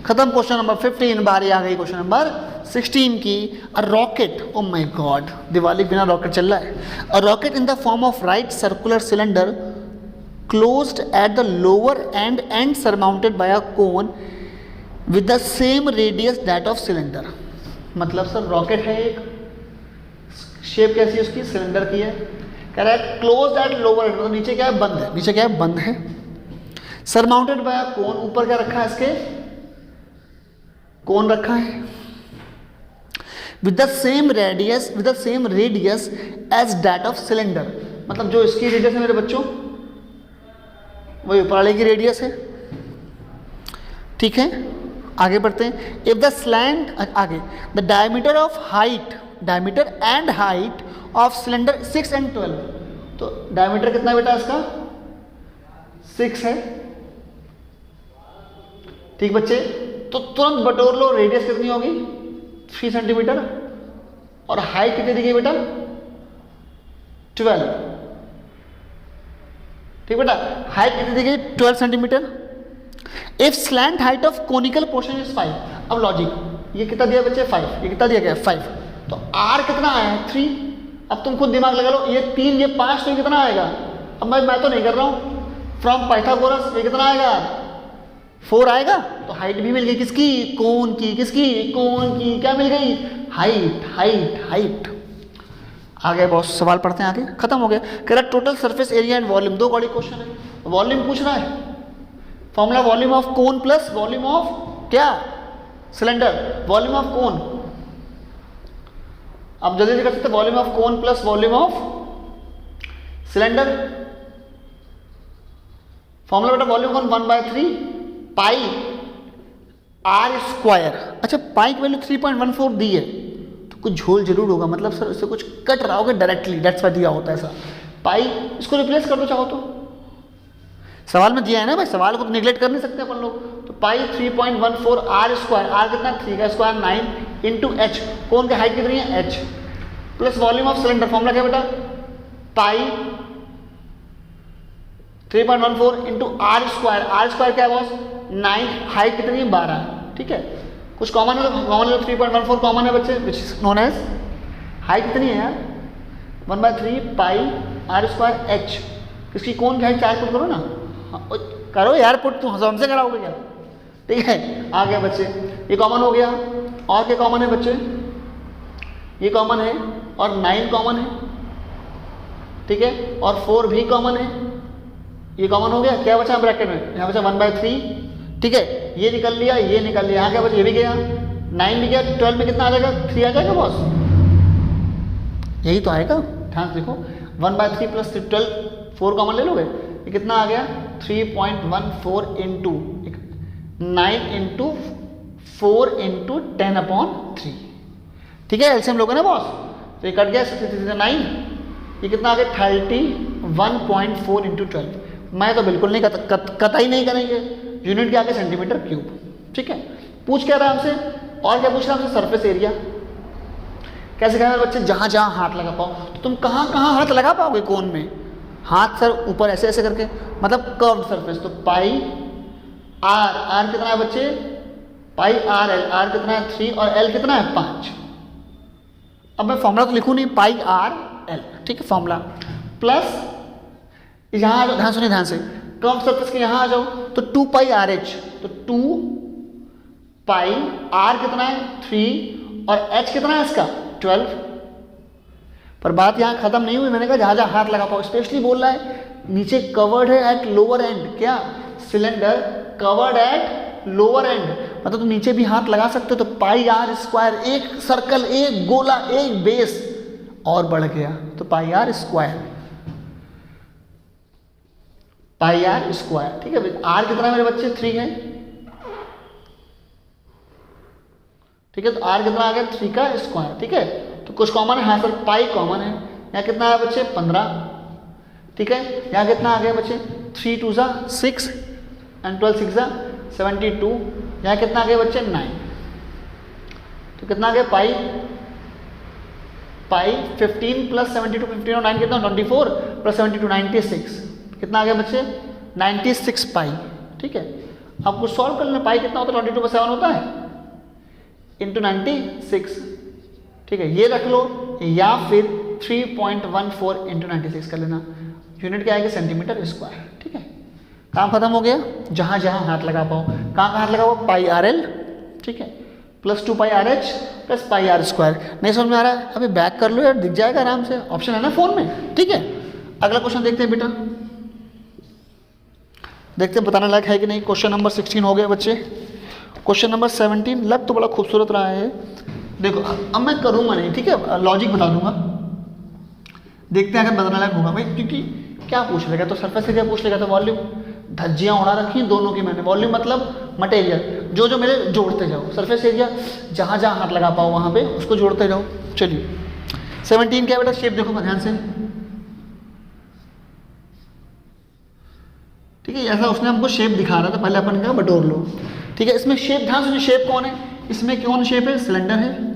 खत्म question number 15, बारी आ गई क्वेश्चन नंबर 16 की। A rocket, oh my God, Diwali बिना रॉकेट चल रहा है। A rocket in the form of right circular cylinder closed at the lower and surmounted bye a cone with the same radius that of cylinder. मतलब sir rocket है एक, shape कैसी है उसकी, सिलेंडर की है। कह रहा है क्लोज एट लोअर एंड, मतलब नीचे क्या है, बंद है, नीचे क्या है, बंद है। सरमाउंटेड बाय अ कोन, ऊपर क्या रखा है इसके, कोन रखा है। With the same radius as that of cylinder, मतलब जो इसकी रेडियस है मेरे बच्चों वही ऊपर वाले की रेडियस है। ठीक है, आगे बढ़ते हैं। इफ द स्लैंट, आगे, the diameter and height of cylinder 6 and 12, तो डायमीटर कितना बेटा इसका, 6 है। ठीक बच्चे, तो तुरंत बटोर लो रेडियस कितनी होगी, 3 सेंटीमीटर, और हाइट कितनी दी गई बेटा, 12। ठीक बेटा, हाइट कितनी दी गई, 12 centimetre. If slant height of conical portion is 5, अब लॉजिक, ये कितना दिया बच्चे, 5, ये कितना दिया गया, 5, तो आर कितना आया है, 3। अब तुम खुद दिमाग लगा लो, ये 3 ये 5, तो ये कितना आएगा, अब मैं तो नहीं कर रहा हूं, फ्रॉम पाइथागोरस ये कितना आएगा, 4 आएगा। तो हाइट भी मिल गई किसकी, कोन की, किसकी, कोन की, क्या मिल गई, हाइट। आगे बहुत सवाल पढ़ते हैं, आगे खत्म हो गया। कह रहा total surface area and volume, 2 बड़ी क्वेश्चन है, वॉल्यूम पूछ रहा है। Formula volume of cone plus volume of क्या, सिलेंडर, वॉल्यूम ऑफ कोन। अब जल्दी से कर सकते, volume of cone plus volume of cylinder. Formula बेटा volume cone 1/3 pi are square. अच्छा, पाई की वैल्यू 3.14 दी है, तो कुछ झोल जरूर होगा, मतलब सर इससे कुछ कट रहा होगा डायरेक्टली, दैट्स व्हाई दिया होता है ऐसा। पाई, इसको रिप्लेस कर दो चाहो तो, सवाल में दिया है ना भाई, सवाल को तो निगलेक्ट कर नहीं सकते अपन लोग। तो पाई 3.14 आर स्क्वायर, आर कितना, 3 का स्क्वायर 9 इंटू एच, कौन की हाइट कितनी है, H, plus volume of cylinder. Formula क्या बेटा, पाई 3.14 इंटू आर स्क्वायर क्या बॉस, 9, हाइट कितनी है, 12। ठीक है, कुछ कॉमन है तो कॉमन, 3.14 कॉमन है बच्चे, which is known as, height कितनी है यार, 1/3 पाई आर स्क्वायर एच। किसकी, कौन की हाइट 4 पुट करो ना, करो यार पुट, तुम हमसे कराओगे क्या। ठीक है, आ गया बच्चे, ये कॉमन हो गया, और क्या कॉमन है बच्चे, ये कॉमन है, और 9 कॉमन है। ठीक है, और 4 भी कॉमन है, ये कॉमन हो गया। क्या बचा ब्रैकेट में, यहाँ बचा 1/3। ठीक है, ये निकल लिया, ये निकल लिया, यहाँ क्या बचा, ये भी गया, 9 भी गया, 12 में कितना आ जाएगा, 3 आ जाएगा बॉस, यही तो आएगा, ध्यान से देखो, 1/3 प्लस 12, 4 कॉमन ले लोगे, ये कितना आ गया, 3.14 इंटू 9 इंटू 4 इंटू 10/3। ठीक है, एलसीएम लोगे ना बॉस, तो ये कट गया 9, ये कितना आ गया, 31.4 इंटू 12। मैं तो बिल्कुल नहीं कतई नहीं करेंगे, यूनिट के आगे सेंटीमीटर क्यूब। ठीक है, पूछ क्या रहा है हमसे, और क्या पूछ रहा है हमसे, सरफेस एरिया। कैसे कहना बच्चे, जहां जहां हाथ लगा पाओ, तो तुम कहां कहां हाथ लगा पाओगे कोन में, हाथ सर ऊपर ऐसे ऐसे करके, मतलब कर्व्ड सरफेस। तो पाई आर कितना है बच्चे, पाई आर एल, आर कितना है 3 और एल कितना है 5। अब मैं फॉर्मूला तो लिखूं नहीं, पाई आर एल। ठीक है, फॉर्मूला प्लस यहां आ जाओ, ध्यान से कर्व्ड सरफेस के यहां आ जाओ, तो 2 पाई आर एच, तो 2 पाई आर कितना है 3 और एच कितना है इसका 12। पर बात यहाँ खत्म नहीं हुई, मैंने कहा जहां जहां हाथ लगा पाओ, स्पेशली बोल रहा है नीचे कवर्ड है एट लोअर एंड, क्या, cylinder covered at lower end, मतलब तुम नीचे भी हाथ लगा सकते हो। तो पाई आर स्क्वायर, एक सर्कल, एक गोला, एक बेस और बढ़ गया, तो pi are square, pi are square. ठीक है, आर कितना मेरे बच्चे 3 है। ठीक है, तो आर कितना आ गया 3 का स्क्वायर। ठीक है, तो कुछ कॉमन है, हाँ सर पाई कॉमन है, यहाँ कितना है बच्चे 15। ठीक है, यहाँ कितना आ गया बच्चे 3 2 6 एंड 12 6 72, यहाँ कितना आ गया बच्चे 9। तो कितना आ गया पाई 15 प्लस 72, 15 और 9 कितना 24 प्लस 72 96, कितना आ गया बच्चे 96 पाई। ठीक है, आपको सॉल्व कर लेना, पाई कितना होता है 22/7 होता है इंटू 96, ठीक है, ये रख लो, या फिर 3.14 इंटू 96 कर लेना, यूनिट क्या आएगी सेंटीमीटर स्क्वायर, ठीक है, काम खत्म हो गया। जहाँ जहाँ हाथ लगा पाओ, कहाँ हाथ लगा पाओ, पाई आर एल, ठीक है, plus 2 pi R H plus pi are square. नहीं समझ में आ रहा है, अभी बैक कर लो यार, दिख जाएगा आराम से, ऑप्शन है ना फोन में, ठीक है। अगला क्वेश्चन देखते हैं बेटा, देखते हैं बताने लायक है कि नहीं। क्वेश्चन नंबर 16 हो गया बच्चे। क्वेश्चन नंबर 17 लग तो बड़ा खूबसूरत रहा है। देखो अब मैं करूँगा नहीं, ठीक है, लॉजिक बता दूंगा, देखते हैं अगर बताने लायक होगा भाई, क्योंकि क्या पूछ लेगा, तो सरफेस एरिया पूछ लेगा, तो वॉल्यूम, धज्जियाँ उड़ा रखी हैं दोनों की मैंने, वॉल्यूम मतलब मटेरियल, जो जो मेरे जोड़ते जाओ, सरफेस एरिया जहाँ जहाँ हाथ लगा पाओ वहाँ पे उसको जोड़ते जाओ। चलिए 17 क्या बेटा, शेप देखो ध्यान से, ठीक है, ऐसा उसने हमको शेप दिखा रहा था, पहले अपन क्या बटोर लो, ठीक है। इसमें शेप ध्यान से, शेप कौन है, इसमें कौन शेप है, सिलेंडर है,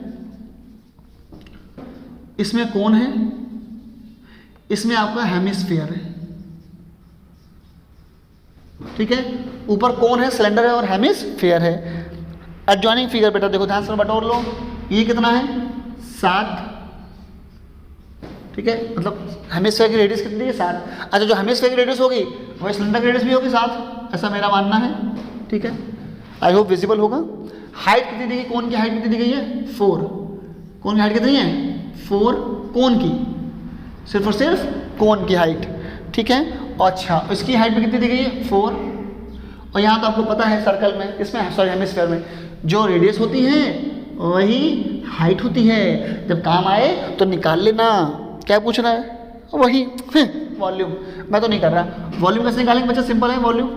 इसमें कौन है, इसमें आपका हेमिस्फीयर है, ठीक है, ऊपर कौन है, सिलेंडर है और हेमिस्फीयर है। एडजॉइनिंग फिगर बेटा देखो ध्यान से बटोर लो, ये कितना है 7, ठीक है, मतलब हेमिस्फीयर की रेडियस कितनी है 7। अच्छा जो हेमिस्फीयर की रेडियस होगी वही सिलेंडर की रेडियस भी होगी 7, ऐसा मेरा मानना है, ठीक है, आई होप विजिबल होगा। हाइट कितनी दी गई, कोन की हाइट कितनी दी गई है 4, कोन की हाइट कितनी है 4, कोन की, सिर्फ और सिर्फ कोन की हाइट, ठीक है। अच्छा इसकी हाइट भी कितनी दी गई है 4, और यहाँ तो आपको पता है सर्कल में, इसमें सॉरी हेमिस्फीयर में जो रेडियस होती है वही हाइट होती है, जब काम आए तो निकाल लेना। क्या पूछ रहा है, वही वॉल्यूम, मैं तो नहीं कर रहा। वॉल्यूम कैसे निकालेंगे बच्चा, सिंपल है volume,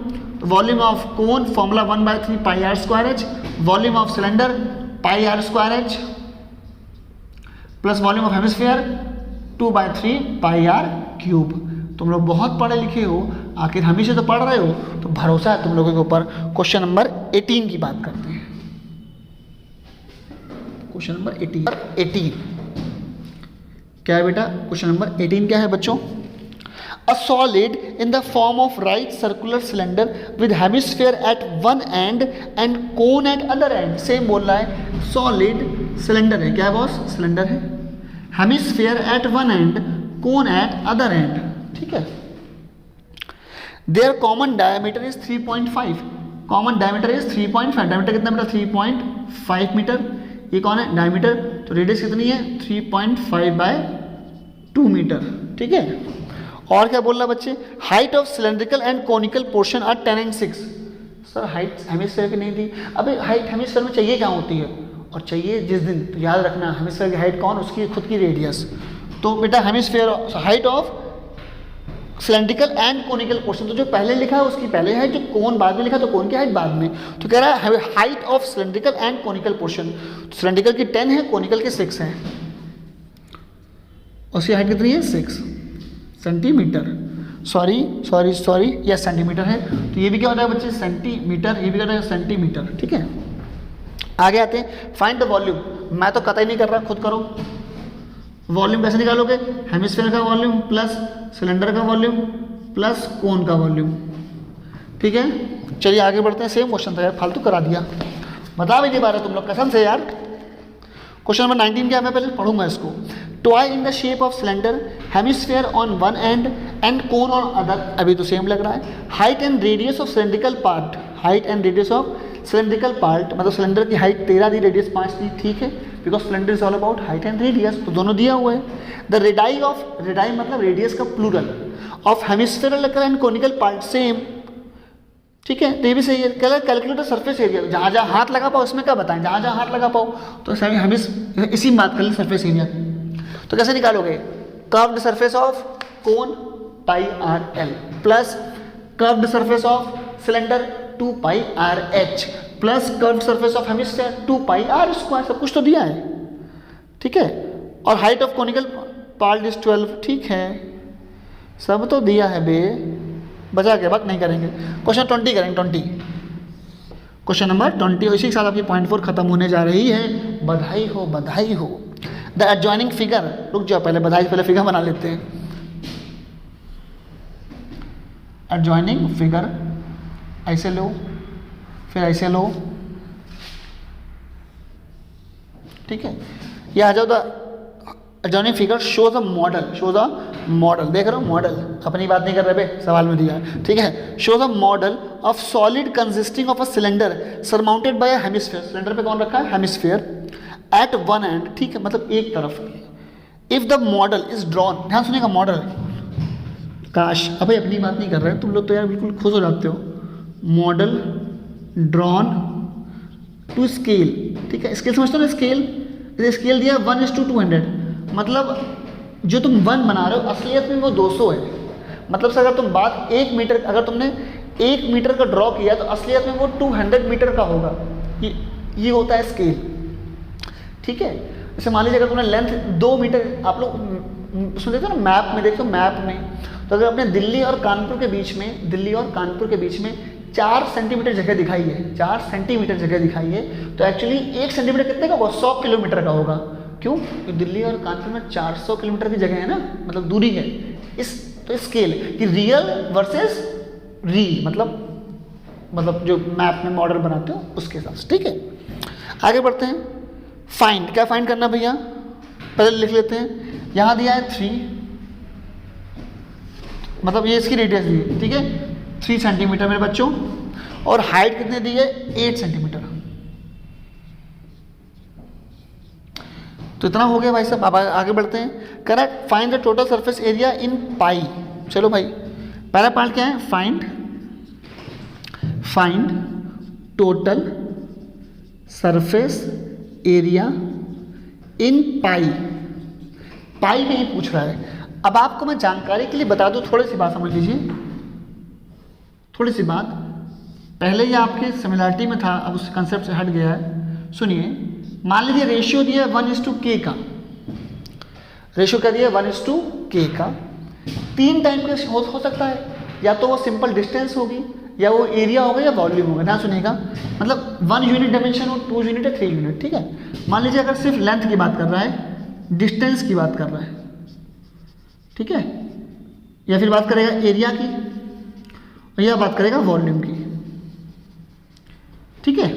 volume of cone formula 1/3 pi are square H, volume of cylinder pi are square H, plus volume of hemisphere 2/3 pi R cube. तुम लोग बहुत पढ़े लिखे हो, आखिर हम ही से तो पढ़ रहे हो, तो भरोसा है तुम लोगों के ऊपर। क्वेश्चन नंबर 18 की बात करते हैं, क्वेश्चन नंबर 18 क्या है बेटा, क्वेश्चन नंबर 18 क्या है बच्चों, a solid in the form of right circular cylinder with hemisphere at one end end cone at other end. Same बोल रहा है, सॉलिड सिलेंडर है, क्या है बॉस, सिलेंडर है, hemisphere at one end, cone at other end, ठीक है। Their common diameter is 3.5, common diameter is 3.5, diameter कितना बेटा 3.5 मीटर, ये कौन है डायमीटर, तो रेडियस कितनी है 3.5/2 मीटर, ठीक है। और क्या बोल रहा बच्चे, height of cylindrical and conical portion are 10 and 6। Sir height hemisphere की नहीं दी, अबे हाइट हेमिस्फीयर में चाहिए क्या होती है, और चाहिए जिस दिन, तो याद रखना हेमिस्फीयर की हाइट कौन, उसकी खुद की रेडियस। तो बेटा hemisphere height of cylindrical and conical portion, तो जो पहले लिखा है उसकी पहले हाइट, जो कोन बाद में लिखा तो कोन की हाइट बाद में। तो कह रहा है height of cylindrical and conical portion, cylindrical की 10 है, कोनिकल की 6 है, उसकी हाइट कितनी है 6 सेंटीमीटर, सॉरी यस सेंटीमीटर है। तो ये भी क्या होता है बच्चे सेंटीमीटर, ये भी क्या होता है सेंटीमीटर, ठीक है। आगे आते हैं, फाइंड द वॉल्यूम, मैं तो कतई नहीं कर रहा, खुद करो। वॉल्यूम कैसे निकालोगे, हेमिस्फीयर का वॉल्यूम प्लस सिलेंडर का वॉल्यूम प्लस कोन का वॉल्यूम, ठीक है। चलिए आगे बढ़ते हैं, सेम क्वेश्चन था यार, फालतू करा दिया, बता भी नहीं पा रहे तुम लोग कसम से यार। क्वेश्चन नंबर 19 क्या, मैं पहले पढ़ूंगा इसको। Toy in the shape of cylinder, hemisphere on one end end cone on other, अभी तो सेम लग रहा है। Height and radius of cylindrical part, height and radius of cylindrical part, मतलब सिलेंडर की हाइट 13 दी, रेडियस 5 दी, ठीक है, because cylinder is all about height and radius, तो दोनों दिया हुआ है। द रेडाई ऑफ, रेडाई मतलब रेडियस का plural, of hemispherical and conical part same, ठीक है, तो ये भी सही है। कैलकुलेटर सरफेस एरिया, जहाँ जहाँ हाथ लगा पाओ उसमें क्या बताएं, जहाँ जहाँ हाथ लगा पाओ, तो सही हम इसी में बात कर लें सरफेस एरिया। तो कैसे निकालोगे, curved surface of cone pi R L plus curved surface of cylinder 2 pi R H plus curved surface of hemisphere 2 pi are square, सब कुछ तो दिया है, ठीक है। और height of conical part is 12, ठीक है, सब तो दिया है बे, बचा के बात नहीं करेंगे। क्वेश्चन 20 करेंगे, 20 क्वेश्चन नंबर 20, इसी के साथ आपकी पॉइंट 4 खत्म होने जा रही है। बधाई हो, बधाई हो। द एडजॉइनिंग फिगर, रुक जाओ पहले बधाई, पहले फिगर बना लेते हैं। एडजॉइनिंग फिगर ऐसे लो, फिर ऐसे लो, ठीक है। ये आ जाओ the adjoining figure shows a model, देख रहे हो मॉडल, अपनी बात नहीं कर रहे बे, सवाल में दिया है, ठीक है। shows a model of solid consisting of a cylinder surmounted by a hemisphere, cylinder पे कौन रखा है, हेमिस्फीयर, at one end, ठीक है, मतलब एक तरफ। if the model is drawn, ध्यान सुनिएगा, मॉडल, काश अभी अपनी बात नहीं कर रहे तुम लोग तो यार बिल्कुल खुश हो जाते हो। मॉडल ड्रॉन टू स्केल, ठीक है, स्केल समझते हो ना, स्केल दिया 1:200, मतलब जो तुम 1 बना रहे हो असलियत में वो 200 है। मतलब से अगर तुम बात 1 मीटर, अगर तुमने 1 मीटर का ड्रॉ किया तो असलियत में वो 200 मीटर का होगा। ये होता है स्केल, ठीक है। जैसे मान लीजिए अगर तुमने लेंथ 2 मीटर, आप लोग उसमें देखो ना मैप में, देखो मैप में, तो अगर अपने दिल्ली और कानपुर के बीच में 4 सेंटीमीटर जगह दिखाई है, 4 सेंटीमीटर जगह दिखाई है, तो एक्चुअली 1 सेंटीमीटर कितने का होगा, 100 किलोमीटर का होगा। क्यों? क्योंकि दिल्ली और कानपुर में 400 किलोमीटर की जगह है ना, मतलब दूरी है। तो स्केल कि रियल वर्सेस रील, मतलब जो मैप में मॉडल बनाते हो उसके हिसाब से, ठीक है। आगे बढ़ते हैं। फाइंड, क्या फाइंड करना भैया, पहले लिख लेते हैं। यहाँ दिया है 3, मतलब ये इसकी रेडियस दी है, ठीक है, 3 सेंटीमीटर मेरे बच्चों, और हाइट कितने दी है, 8 सेंटीमीटर। तो इतना हो गया भाई साहब। अब आगे बढ़ते हैं। Correct, find the total surface area in pi. चलो भाई, पहला पार्ट क्या है, find total surface area in pi. Pi में ही पूछ रहा है। अब आपको मैं जानकारी के लिए बता दूं, थोड़ी सी बात समझ लीजिए, थोड़ी सी बात। पहले ये आपके सिमिलरिटी में था, अब उस कंसेप्ट से हट गया है। सुनिए, मान लीजिए रेशियो दिया 1:k का, रेशियो क्या दिया 1:k का। 3 टाइप का हो सकता है, या तो वो सिंपल डिस्टेंस होगी, या वो एरिया होगा, या वॉल्यूम होगा। ध्यान सुनिएगा, मतलब 1 यूनिट डायमेंशन हो, 2 यूनिट है, 3 यूनिट, ठीक है। मान लीजिए अगर सिर्फ लेंथ की बात कर रहा है, डिस्टेंस की बात कर रहा है, ठीक है, या फिर बात करेगा एरिया की, या बात करेगा वॉल्यूम की, ठीक है।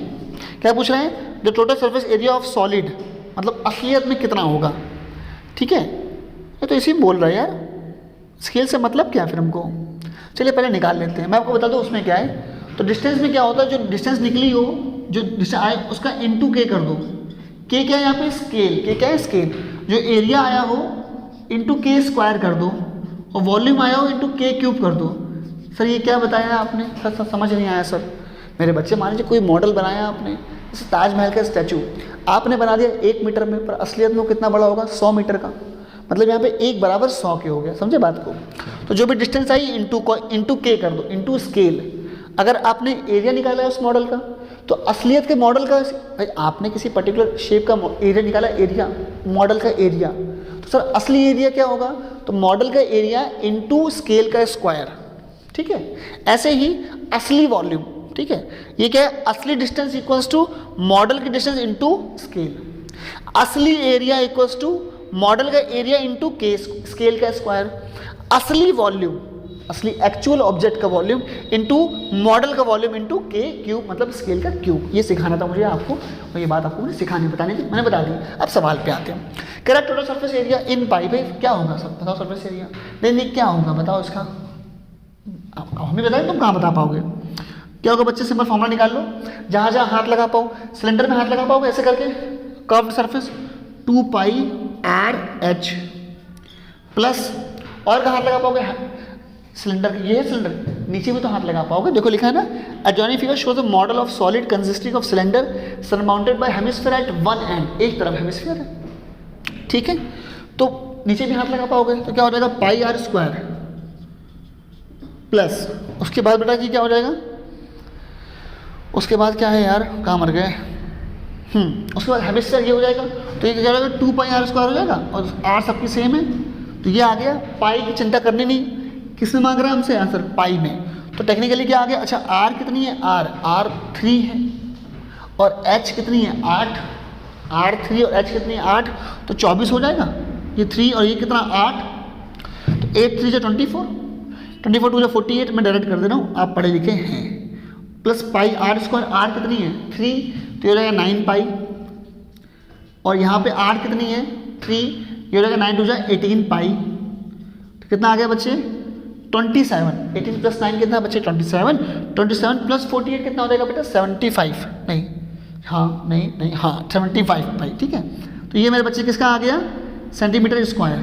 क्या पूछ रहे हैं, the total surface area of solid, मतलब असलियत में कितना होगा, ठीक है। ये तो इसी में बोल रहा है यार, स्केल से मतलब क्या फिर हमको। चलिए पहले निकाल लेते हैं, मैं आपको बता दूं उसमें क्या है। तो डिस्टेंस में क्या होता है, जो डिस्टेंस निकली हो, जो डिस्टेंस आए उसका इनटू k कर दो। k क्या है यहाँ पे, स्केल, k क्या है, स्केल। जो एरिया आया हो इंटू k स्क्वायर कर दो, और वॉल्यूम आया हो इंटू k क्यूब कर दो। सर ये क्या बताया आपने, सर समझ नहीं आया सर। मेरे बच्चे, मान लीजिए कोई मॉडल बनाया आपने, जैसे ताजमहल का स्टैचू आपने बना दिया 1 मीटर में, पर असलियत में वो कितना बड़ा होगा, 100 मीटर का। मतलब यहाँ पे 1 बराबर 100 के हो गया, समझे बात को। तो जो भी डिस्टेंस आई इंटू k कर दो, इंटू स्केल। अगर आपने एरिया निकाला है उस मॉडल का, तो असलियत के मॉडल का, भाई आपने किसी पर्टिकुलर शेप का एरिया निकाला, एरिया मॉडल का एरिया, तो सर असली एरिया क्या होगा, तो मॉडल का एरिया इंटू स्केल का स्क्वायर, ठीक है। ऐसे ही असली वॉल्यूम, ठीक है, ये क्या है, असली डिस्टेंस इक्वल्स टू मॉडल की डिस्टेंस इंटू स्केल। असली एरिया इक्वल्स टू मॉडल का एरिया इंटू के स्केल का स्क्वायर। असली वॉल्यूम, असली एक्चुअल ऑब्जेक्ट का वॉल्यूम इंटू मॉडल का वॉल्यूम इंटू के क्यूब, मतलब स्केल का क्यूब। ये सिखाना था मुझे आपको, और ये बात आपको मुझे सिखानी बतानी थी, मैंने बता दी। अब सवाल पे आते हैं। Correct total surface area in pi. भाई क्या होगा सर, बताओ सरफेस एरिया, नहीं क्या होगा बताओ इसका, हमें बताएं, तुम कहाँ बता पाओगे। क्या होगा बच्चे, सिंपल फॉर्मूला निकाल लो, जहाँ जहाँ हाथ लगा पाओ, सिलेंडर में हाथ लगा पाओगे ऐसे करके, कर्व्ड सरफेस 2πr/h प्लस, और कहाँ हाथ लगा पाओगे, सिलेंडर, ये है सिलेंडर, नीचे भी तो हाथ लगा पाओगे, देखो लिखा है ना, adjoining figure shows a model of solid consisting of cylinder surmounted by hemisphere at one end, एक तरफ हेमिस्फीयर है, ठीक है। तो नीचे भी हाथ लगा पाओगे, तो क्या हो जाएगा πr² प्लस, उसके बाद बेटा जी क्या हो जाएगा, उसके बाद क्या है यार, कहाँ मर गए, उसके बाद हेमिस्फीयर ये हो जाएगा, तो ये क्या हो जाएगा 2πr² हो जाएगा, और r सबकी सेम है, तो ये आ गया। पाई की चिंता करनी नहीं, किसने मांग रहा है हमसे आंसर, पाई में। तो टेक्निकली क्या आ गया, अच्छा r कितनी है, r 3 है, और h कितनी है 8, r 3 और h कितनी है 8, तो 24 हो जाएगा, ये 3 और ये कितना 8, तो 8 3 24, 24 2 48, मैं डायरेक्ट कर दे रहा हूँ, आप पढ़े लिखे हैं। Plus pi are square, R कितनी है 3, तो ये हो जाएगा 9 पाई, और यहाँ पे आर कितनी है 3, ये हो जाएगा 9 टू जा 18 पाई, तो कितना आ गया बच्चे 27, 18 प्लस 9 कितना बच्चे 27, 27 प्लस 48 कितना हो जाएगा बेटा 75, नहीं हाँ 75 पाई, ठीक है। तो ये मेरे बच्चे किसका आ गया सेंटीमीटर स्क्वायर,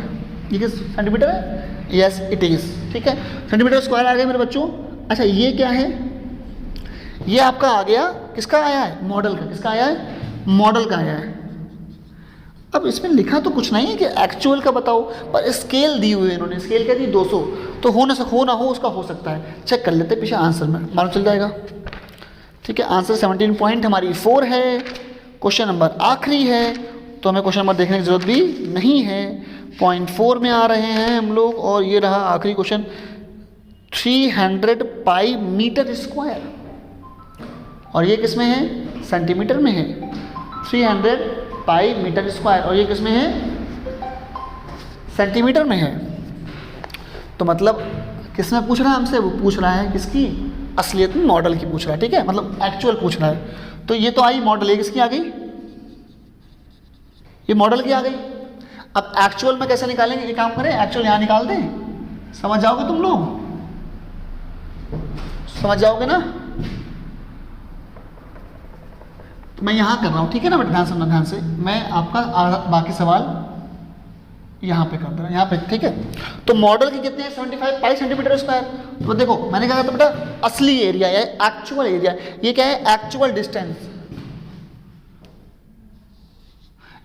ये किस सेंटीमीटर है, यस इट इज़, ठीक है, सेंटीमीटर स्क्वायर आ गया मेरे बच्चों। अच्छा ये क्या है, ये आपका आ गया किसका आया है मॉडल का, किसका आया है मॉडल का आया है। अब इसमें लिखा तो कुछ नहीं है कि एक्चुअल का बताओ, पर स्केल दी हुई है इन्होंने, स्केल क्या दी 200, तो हो ना हो उसका हो सकता है, चेक कर लेते पीछे आंसर में मालूम चल जाएगा, ठीक है। आंसर 17 पॉइंट हमारी 4 है, क्वेश्चन नंबर आखिरी है तो हमें क्वेश्चन नंबर देखने की जरूरत भी नहीं है, पॉइंट 4 में आ रहे हैं हम लोग, और ये रहा आखिरी क्वेश्चन 300 पाई मीटर स्क्वायर, और ये किस में है सेंटीमीटर में है, 300 पाई मीटर स्क्वायर, और ये किस में है सेंटीमीटर में है। तो मतलब किस में पूछ रहा है हमसे, वो पूछ रहा है किसकी असलियत में मॉडल की पूछ रहा है, ठीक है, मतलब एक्चुअल पूछ रहा है। तो ये तो आई मॉडल, ये किसकी आ गई, ये मॉडल की आ गई। अब एक्चुअल में कैसे निकालेंगे, ये काम करें एक्चुअल यहाँ निकाल दें, समझ जाओगे तुम लोग, समझ जाओगे ना। तो मैं यहाँ कर रहा हूँ, ठीक है ना बेटा, ध्यान सुनना ध्यान से, मैं आपका बाकी सवाल यहाँ पे कर दे रहा हूँ, यहाँ पे, ठीक है। तो मॉडल की कितने हैं 75 पाई सेंटीमीटर स्क्वायर। तो देखो मैंने कहा था बेटा असली एरिया है एक्चुअल एरिया, ये क्या है एक्चुअल डिस्टेंस,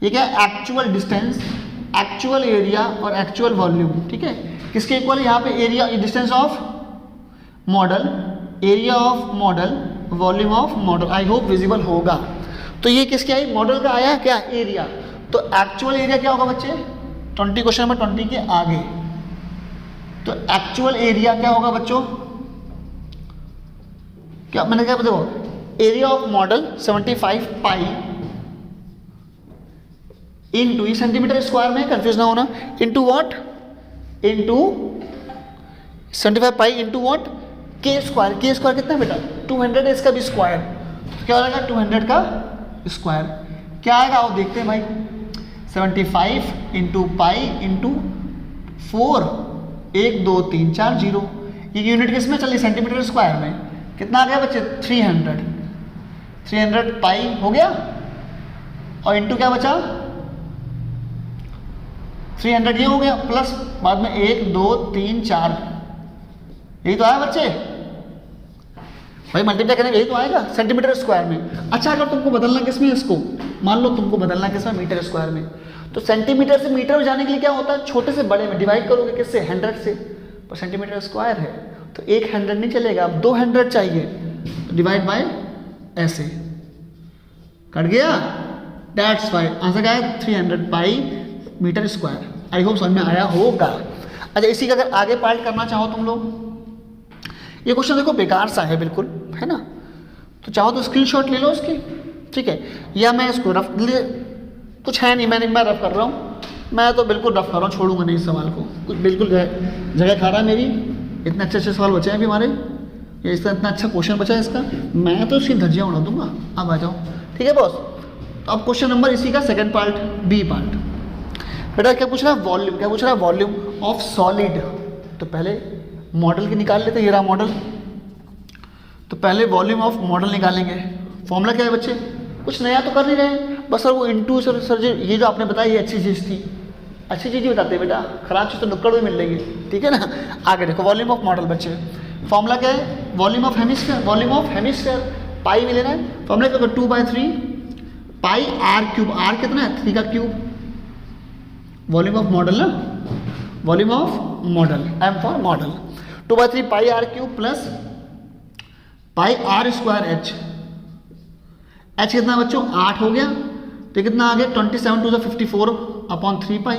ये क्या है एक्चुअल डिस्टेंस, एक्चुअल एरिया और एक्चुअल वॉल्यूम, ठीक है। किसके इक्वल है यहाँ पे area, distance of model, area of model, volume of model, I hope visible होगा। तो ये किसके आई मॉडल का आया क्या एरिया, तो एक्चुअल एरिया क्या होगा बच्चे 20 क्वेश्चन नंबर 20 के आगे, तो एक्चुअल एरिया क्या होगा बच्चों, क्या मैंने क्या देखो area of model 75 pi into, ये सेंटीमीटर स्क्वायर में कंफ्यूज ना होना, into what, into 75 pi into what के स्क्वायर, के स्क्वायर कितना है बेटा 200 है, इसका भी स्क्वायर, तो क्या हो जाएगा 200 का स्क्वायर, क्या आएगा आओ देखते हैं भाई, 75 इंटू पाई इंटू 4, 1 2 3 4 0, ये यूनिट किस में चली सेंटीमीटर स्क्वायर में, कितना आ गया बच्चे 300 पाई हो गया, और इंटू क्या बचा 300 ये हो गया, प्लस बाद में 1 2 3 4, यही तो आया बच्चे भाई, मल्टीप्लाई करेंगे यही तो आएगा सेंटीमीटर स्क्वायर में। अच्छा अगर तुमको बदलना किसमें इसको, मान लो तुमको बदलना किसमें मीटर स्क्वायर में, तो सेंटीमीटर से मीटर में जाने के लिए क्या होता है छोटे से बड़े में डिवाइड करोगे किससे 100 से, पर सेंटीमीटर स्क्वायर है तो 100 नहीं चलेगा, अब 200 चाहिए, तो डिवाइड बाय ऐसे कट गया, दैट्स वाई आंसर क्या है 300 pi metre square. I hope समझ में आया होगा। अच्छा इसी का अगर आगे पार्ट करना चाहो तुम लोग, ये क्वेश्चन देखो बेकार सा है बिल्कुल, है ना, तो चाहो तो स्क्रीनशॉट ले लो उसकी, ठीक है, या मैं इसको रफ कुछ है नहीं, मैं रफ कर रहा हूँ, मैं तो बिल्कुल रफ कर रहा हूँ, छोड़ूंगा नहीं इस सवाल को, कुछ बिल्कुल जगह खा रहा है मेरी, इतने अच्छे अच्छे सवाल बचे हैं अभी हमारे, ये इसका इतना अच्छा क्वेश्चन बचा है इसका, मैं तो इसकी धज्जियाँ उड़ा दूंगा। अब आ जाओ, ठीक है बॉस। तो अब क्वेश्चन नंबर इसी का सेकेंड पार्ट, बी पार्ट, बेटा क्या पूछ रहा है वॉल्यूम, क्या पूछ रहा है वॉल्यूम ऑफ सॉलिड। तो पहले मॉडल की निकाल लेते, ये रहा मॉडल, तो पहले वॉल्यूम ऑफ मॉडल निकालेंगे। फॉर्मूला क्या है बच्चे, कुछ नया तो कर नहीं रहे, बस सर वो इंटू सर ये जो आपने बताया ये अच्छी चीज़ थी, अच्छी चीज़ ही बताते हैं बेटा, खराब चीज़ तो नुक्कड़ में मिल लेंगे, ठीक है ना। आगे देखो वॉल्यूम ऑफ मॉडल बच्चे, फॉर्मूला क्या है volume of hemisphere, volume of hemisphere pi में लेना है, फॉर्मूला क्या होगा 2/3 पाई आर क्यूब, आर कितना है 3 का क्यूब, वॉल्यूम ऑफ मॉडल ना, volume of model, M for model, 2/3 pi R cube plus pi are square H, H कितना बच्चों 8 हो गया, तो कितना आ गया 27 टू 54 अपॉन 3 पाई,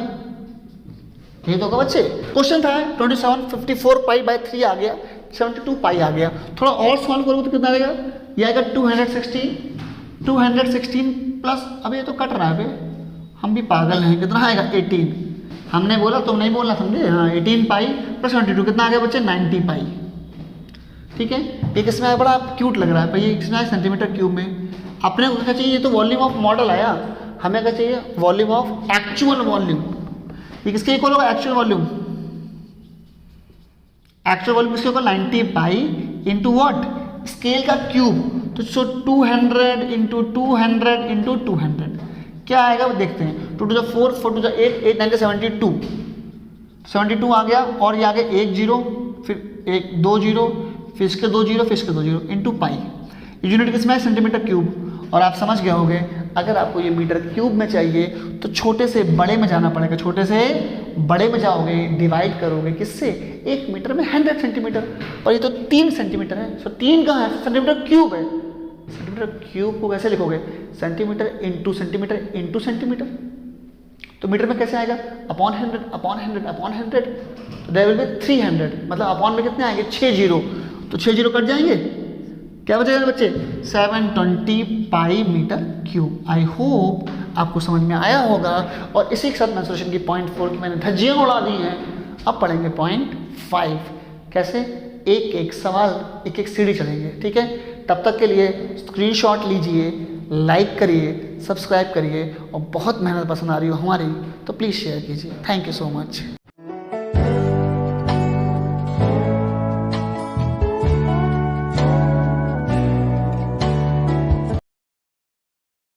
ये तो होगा बच्चे क्वेश्चन था 27 54 पाई बाय 3 आ गया, 72 पाई आ गया। थोड़ा और सॉल्व करोगे तो कितना आएगा, ये आएगा 216 प्लस, अब ये तो कट रहा है बे, हम भी पागल हैं, कितना आएगा 18, हमने बोला तुम नहीं बोलना समझे, हाँ 18 पाई प्लस 22 कितना आ गया बच्चे 90 पाई, ठीक है। एक इसमें बड़ा क्यूट लग रहा है भाई, इसमें सेंटीमीटर क्यूब में। अपने को क्या चाहिए, ये तो वॉल्यूम ऑफ मॉडल आया, हमें क्या चाहिए, वॉल्यूम ऑफ एक्चुअल वॉल्यूम। ये किसके इक्वल होगा, एक्चुअल वॉल्यूम। एक्चुअल वॉल्यूम किसके equal, 90 pi into what, scale का क्यूब। तो 200 इंटू 200 इंटू 200 क्या आएगा वो देखते हैं। 2 to the 4, 4 to the 8, 8 9 72, 72 आ गया। और ये आ गया 1 0, फिर 1 2 0, फिर इसके 2 0, फिर इसके 2 0 इंटू पाई। यूनिट किसमें है, सेंटीमीटर क्यूब। और आप समझ गए होंगे, अगर आपको ये मीटर क्यूब में चाहिए तो छोटे से बड़े में जाना पड़ेगा, छोटे से बड़े में जाओगे, डिवाइड करोगे किससे, 1 मीटर में 100 सेंटीमीटर। और ये तो 3 सेंटीमीटर है, सो 3 कहाँ है, सेंटीमीटर क्यूब है। सेंटीमीटर क्यूब को कैसे लिखोगे, centimetre into centimetre into centimetre. तो मीटर में कैसे आएगा, अपॉन 100 अपॉन 100 अपॉन 100, तो देयर विल बी 300, मतलब अपॉन में कितने आएंगे, 6 0, तो 6 0 कट जाएंगे, क्या बचेगा बच्चे, 720 pi metre cube. I hope आपको समझ में आया होगा। और इसी के साथ मेंसुरेशन की पॉइंट 4 की मैंने धज्जियां उड़ा दी हैं। अब पढ़ेंगे पॉइंट 5, कैसे एक एक सवाल, एक एक सीढ़ी चलेंगे, ठीक है। तब तक के लिए स्क्रीनशॉट लीजिए, लाइक करिए, सब्सक्राइब करिए, और बहुत मेहनत पसंद आ रही हो हमारी तो प्लीज़ शेयर कीजिए। Thank you so much.